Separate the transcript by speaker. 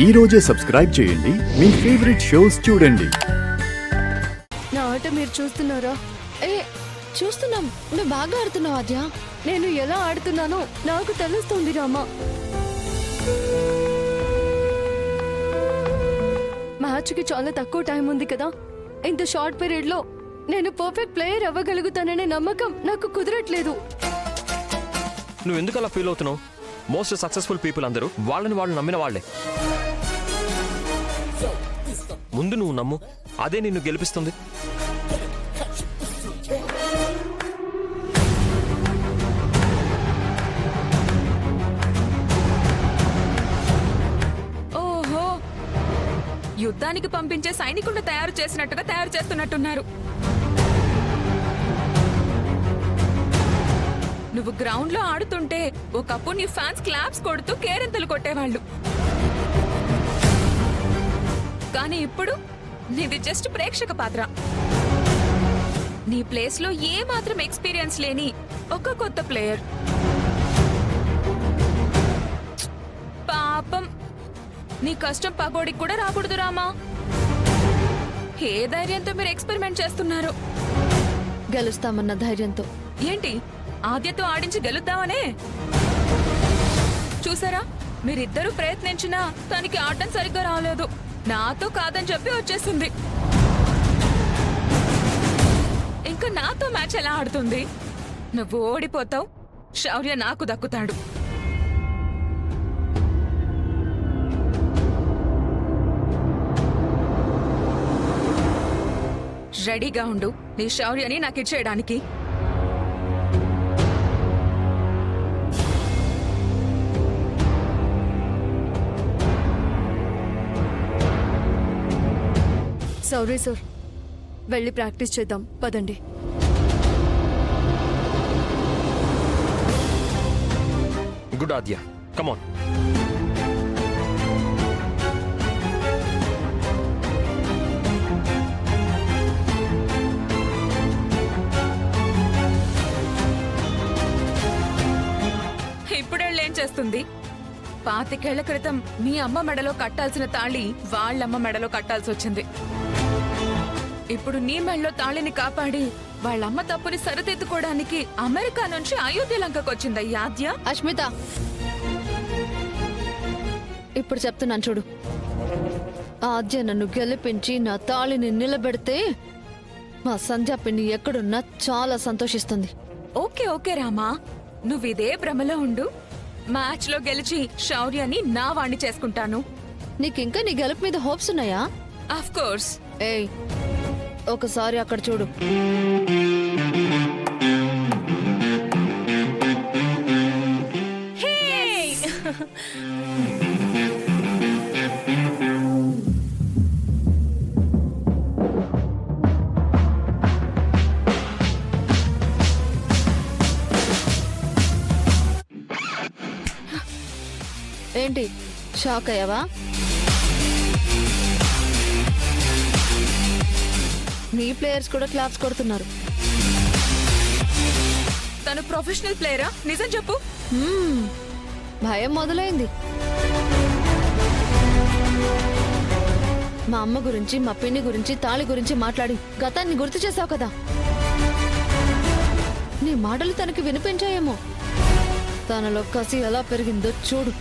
Speaker 1: ఈ రోజే సబ్స్క్రైబ్ చేయండి మీ ఫేవరెట్ షోస్ చూడండి.
Speaker 2: నా ఆట మీరు చూస్తున్నారా?
Speaker 3: చూస్తున్నాం. నువ్వు బాగా ఆడుతున్నావు ఆద్య.
Speaker 2: నేను ఎలా ఆడుతున్నానో నాకు తెలుస్తుంది రామా. మ్యాచ్కి చాలా తక్కువ టైం ఉంది కదా. ఇంత షార్ట్ పీరియడ్ లో నేను పర్ఫెక్ట్ ప్లేయర్ అవ్వగలుగుతాననే నమ్మకం నాకు కుదరట్లేదు.
Speaker 4: నువ్వు ఎందుకు అలా ఫీల్ అవుతున్నావు? మోస్ట్ సక్సెస్ఫుల్ పీపుల్ అందరూ వాళ్ళని వాళ్ళు నమ్మిన వాళ్లే. ముందు నువ్వు నమ్ము, అదే నిన్ను గెలిపిస్తుంది.
Speaker 5: ఓహో, యుద్ధానికి పంపించే సైనికులను తయారు చేసినట్టుగా తయారు చేస్తున్నట్టున్నారు. నువ్వు గ్రౌండ్ లో ఆడుతుంటే ఒకప్పుడు నీ ఫ్యాన్స్ క్లాప్స్ కొడుతూ కేరింతలు కొట్టేవాళ్ళు. కానీ ఇప్పుడు నీది జస్ట్ ప్రేక్షక పాత్ర. నీ ప్లేస్ లో ఏ మాత్రం ఎక్స్పీరియన్స్ లేని ఒక కొత్త ప్లేయర్. పాపం, నీ కష్టం పగోడికి కూడా రాకూడదు రామా. ఏ ధైర్యంతో మీరు ఎక్స్పెరిమెంట్ చేస్తున్నారు?
Speaker 2: గెలుస్తామన్న ధైర్యంతో.
Speaker 5: ఏంటి, ఆద్యతో ఆడించి గెలుద్దామనే? చూసారా, మీరిద్దరూ ప్రయత్నించినా తనకి ఆడటం సరిగ్గా రాలేదు. నాతో కాదని చెప్పి వచ్చేసింది. ఇంకా నాతో మ్యాచ్ ఎలా ఆడుతుంది? నువ్వు ఓడిపోతావు, శౌర్య నాకు దక్కుతాడు. రెడీగా ఉండు నీ శౌర్యని నాకు ఇచ్చేయడానికి.
Speaker 2: సారీ సార్, వెళ్ళి ప్రాక్టీస్ చేద్దాం పదండి.
Speaker 4: Good Aadya, come on.
Speaker 5: ఇప్పుడేం చేస్తుంది? 25 ఏళ్ల క్రితం మీ అమ్మ మెడలో కట్టాల్సిన తాళి వాళ్ళమ్మ మెడలో కట్టాల్సి వచ్చింది. ఇప్పుడు నీ మెడలో తాళిని కాపాడి వాళ్ళమ్మ తప్పుని సరిదిద్దుకోవడానికి అమెరికా నుంచి అయోధ్య లంకకొచ్చింది ఆద్య.
Speaker 3: అష్మిత, ఇప్పుడు చెప్తున్నాను చూడు.
Speaker 2: ఆద్య నన్ను గెలిపించి నా తాళిని నిలబెడితే మా సంధ్య పిన్ని ఎక్కడున్నా చాలా సంతోషిస్తుంది.
Speaker 5: ఓకే ఓకే రామా, నువ్విదే భ్రమలో ఉండు. మ్యాచ్ లో గెలిచి శౌర్యాన్ని నా వాణ్ణి చేసుకుంటాను.
Speaker 2: నీకింకా నీ గెలుపు మీద హోప్స్ ఉన్నాయా?
Speaker 5: Of course.
Speaker 2: ఏయ్, ఒకసారి అక్కడ చూడు. ఏంటి, షాక్ అయ్యావా? మీ ప్లేయర్స్ కూడా క్లాప్స్ కొడుతున్నారు.
Speaker 5: తను ప్రొఫెషనల్ ప్లేయరా? నిజం చెప్పు.
Speaker 2: భయం మొదలైంది. మా అమ్మ గురించి, మా పిన్ని గురించి, తాళి గురించి మాట్లాడి గతాన్ని గుర్తు చేసావు కదా. నీ మాటలు తనకి వినిపించాయేమో. తనలో కసి ఎలా పెరిగిందో చూడు.